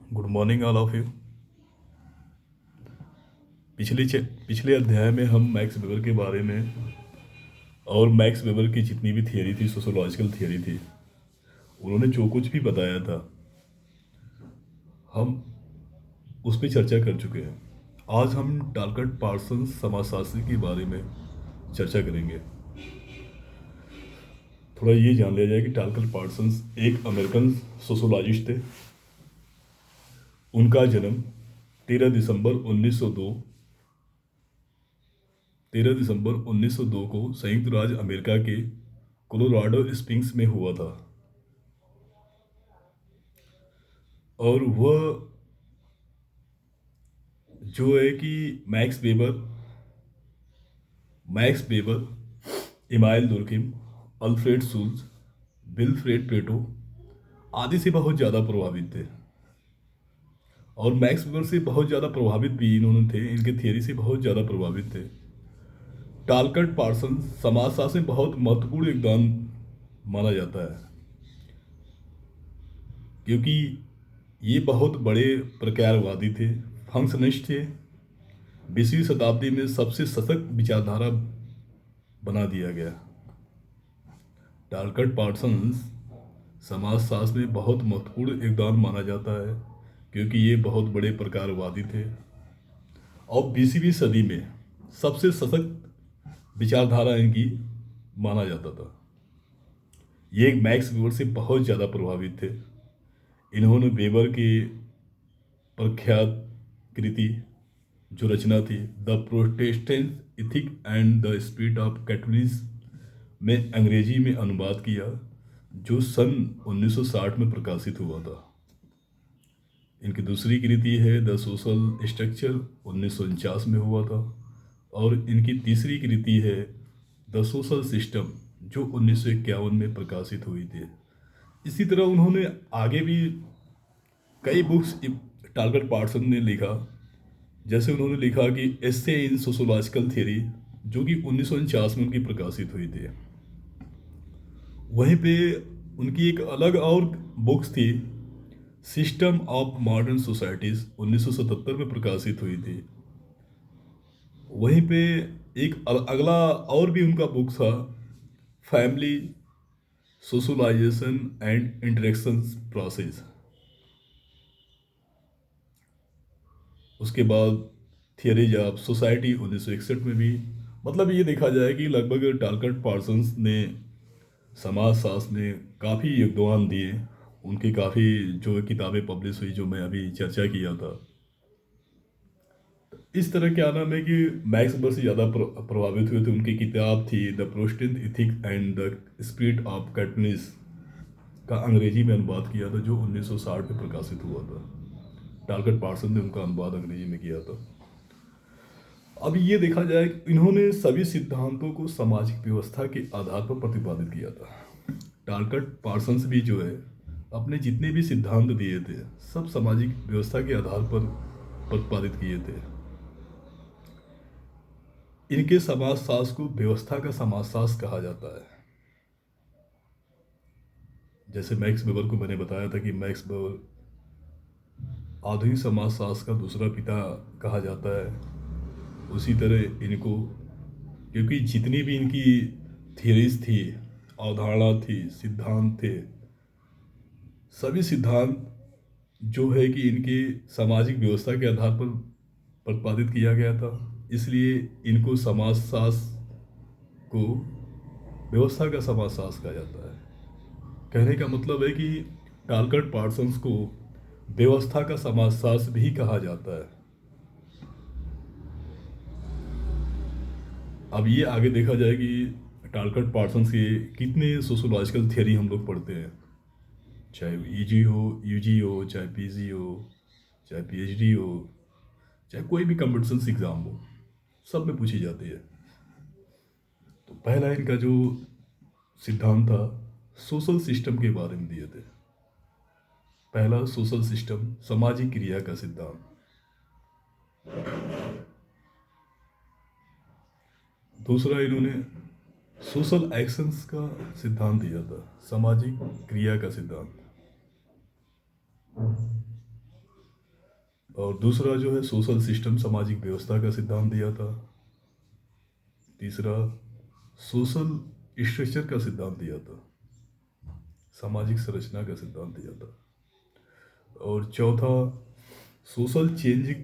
Good morning all of you. पिछले अध्याय में हम मैक्स वेबर के बारे में और मैक्स वेबर की जितनी भी थियरी थी, सोशोलॉजिकल थियरी थी, उन्होंने जो कुछ भी बताया था हम उस पर चर्चा कर चुके हैं। आज हम टालकट पार्सन्स समाजशास्त्री के बारे में चर्चा करेंगे। थोड़ा ये जान लिया जाए कि टालकट पार्सन्स एक अमेरिकन सोशोलॉजिस्ट थे। उनका जन्म 13 दिसंबर 1902 13 दिसंबर 1902 को संयुक्त राज्य अमेरिका के कोलोराडो स्प्रिंग्स में हुआ था। और वह जो है कि Max Weber, Emile Durkheim, Alfred Schutz, Vilfredo Pareto आदि से बहुत ज़्यादा प्रभावित थे। और मैक्स वेबर से बहुत ज़्यादा प्रभावित भी इन्होंने थे, इनके थियरी से बहुत ज़्यादा प्रभावित थे। टालकट पार्सन समाजशास्त्र में बहुत महत्वपूर्ण योगदान माना जाता है, क्योंकि ये बहुत बड़े प्रकारवादी थे, फंक्शनिस्ट थे। 20वीं शताब्दी में सबसे सशक्त विचारधारा बना दिया गया। टालकट पार्सन्स समाजशास्त्र में बहुत महत्वपूर्ण योगदान माना जाता है, क्योंकि ये बहुत बड़े प्रकारवादी थे और 20वीं सदी में सबसे सशक्त विचारधारा इनकी माना जाता था। ये मैक्स वेबर से बहुत ज़्यादा प्रभावित थे। इन्होंने वेबर की प्रख्यात कृति जो रचना थी the Protestant ethic and the spirit of Catholicism में अंग्रेजी में अनुवाद किया, जो सन 1960 में प्रकाशित हुआ था। इनकी दूसरी कृति है द सोशल स्ट्रक्चर, 1949 में हुआ था। और इनकी तीसरी कृति है द सोशल सिस्टम, जो 1951 में प्रकाशित हुई थी। इसी तरह उन्होंने आगे भी कई बुक्स टालकट पार्सन ने लिखा। जैसे उन्होंने लिखा कि एस्से इन सोशोलॉजिकल थियरी, जो कि 1949 में उनकी प्रकाशित हुई थी। वहीं पे उनकी एक अलग और बुक्स थी सिस्टम ऑफ मॉडर्न सोसाइटीज़, 1977 में प्रकाशित हुई थी। वहीं पे एक अगला और भी उनका बुक था family socialisation and interactions process. उसके बाद थियरीज ऑफ सोसाइटी 1961 में भी। मतलब ये देखा जाए कि लगभग टालकट पार्सन्स ने समाजशास्त्र में काफ़ी योगदान दिए। उनकी काफ़ी जो किताबें पब्लिश हुई, जो मैं अभी चर्चा किया था। इस तरह क्या नाम है कि मैक्स वेबर से ज़्यादा प्रभावित हुए थे। उनकी किताब थी the Protestant ethic and the spirit of Catholicism का अंग्रेजी में अनुवाद किया था, जो 1960 में प्रकाशित हुआ था। टालकट पार्सन ने उनका अनुवाद अंग्रेजी में किया था। अब ये देखा जाए कि इन्होंने सभी सिद्धांतों को सामाजिक व्यवस्था के आधार पर प्रतिपादित किया था। टालकट पार्सन्स भी जो है अपने जितने भी सिद्धांत दिए थे, सब सामाजिक व्यवस्था के आधार पर प्रतिपादित किए थे। इनके समाजशास्त्र को व्यवस्था का समाजशास्त्र कहा जाता है। जैसे मैक्स वेबर को मैंने बताया था कि मैक्स वेबर आधुनिक समाजशास्त्र का दूसरा पिता कहा जाता है, उसी तरह इनको, क्योंकि जितनी भी इनकी थियरीज थी, अवधारणा थी, सिद्धांत थे, सभी सिद्धांत जो है कि इनकी सामाजिक व्यवस्था के आधार पर प्रतिपादित किया गया था। इसलिए इनको समाजशास्त्र को व्यवस्था का समाजशास्त्र कहा जाता है। कहने का मतलब है कि टालकट पार्सन्स को व्यवस्था का समाजशास्त्र भी कहा जाता है। अब ये आगे देखा जाए कि टालकट पार्सन्स के कितने सोशोलॉजिकल थियरी हम लोग पढ़ते हैं, चाहे ईजी हो, यूजी हो, चाहे पीजी हो, चाहे पीएचडी हो, चाहे कोई भी कंपटीशन एग्ज़ाम हो, सब में पूछी जाती है। तो पहला इनका जो सिद्धांत था सोशल सिस्टम के बारे में दिए थे। पहला सोशल सिस्टम, सामाजिक क्रिया का सिद्धांत। दूसरा इन्होंने सोशल एक्शंस का सिद्धांत दिया था, सामाजिक क्रिया का सिद्धांत। और दूसरा जो है सोशल सिस्टम, सामाजिक व्यवस्था का सिद्धांत दिया था। तीसरा सोशल स्ट्रक्चर का सिद्धांत दिया था, सामाजिक संरचना का सिद्धांत दिया था। और चौथा सोशल चेंज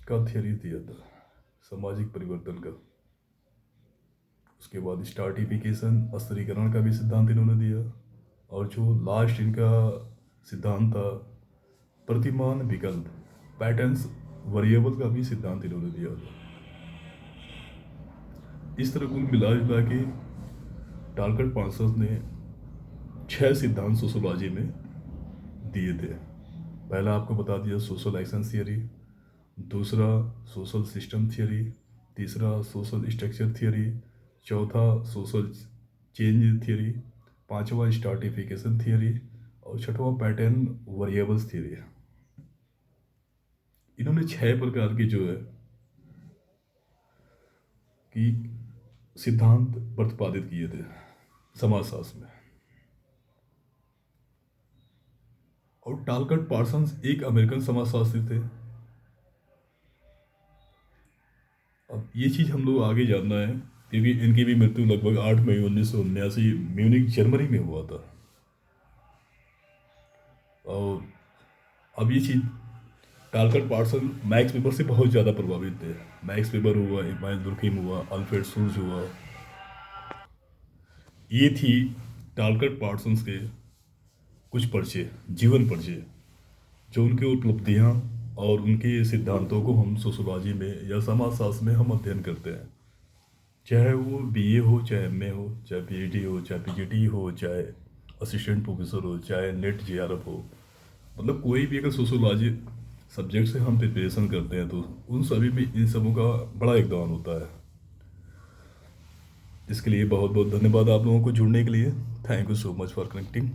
का थियरी दिया था, सामाजिक परिवर्तन का। उसके बाद स्टार्टिफिकेशन, अस्त्रीकरण का भी सिद्धांत इन्होंने दिया। और जो लास्ट इनका सिद्धांत था प्रतिमान विकल्प, पैटर्न्स वेरिएबल का भी सिद्धांत इन्होंने दिया था। इस तरह कुल मिला जुला के टालकट पार्सन्स ने 6 सिद्धांत सोशोलॉजी में दिए थे। पहला आपको बता दिया सोशल एक्शन थियरी, दूसरा सोशल सिस्टम थियरी, तीसरा सोशल स्ट्रक्चर थियरी, चौथा सोशल चेंज थियरी, पांचवा स्ट्राटिफिकेशन थियरी और छठवां पैटर्न वेरिएबल्स थियरी। इन्होंने 6 प्रकार की जो है कि सिद्धांत प्रतिपादित किए थे समाजशास्त्र में। और टालकट पार्सन्स एक अमेरिकन समाजशास्त्री थे। अब ये चीज़ हम लोग आगे जानना है क्योंकि इनकी भी मृत्यु लगभग 8 मई 1979 म्यूनिक जर्मनी में हुआ था। और अब ये चीज़ टालकट पार्सन मैक्स वेबर से बहुत ज़्यादा प्रभावित थे। मैक्स वेबर हुआ, इमानुएल दुर्खिम हुआ, अल्फ्रेड शुल्ज हुआ। ये थी टालकट पार्सन्स के कुछ परिचय, जीवन परिचय, जो उनकी उपलब्धियाँ और उनके सिद्धांतों को हम सोशोलॉजी में या समाजशास्त्र में हम अध्ययन करते हैं। चाहे वो बीए हो, चाहे एमए हो, चाहे पीएचडी हो, चाहे पीजीटी हो, चाहे असिस्टेंट प्रोफेसर हो, चाहे नेट जेआरएफ हो, मतलब कोई भी अगर सोशोलॉजी सब्जेक्ट से हम प्रिपरेशन करते हैं तो उन सभी में इन सबों का बड़ा योगदान होता है। इसके लिए बहुत बहुत धन्यवाद आप लोगों को जुड़ने के लिए। Thank you so much for connecting.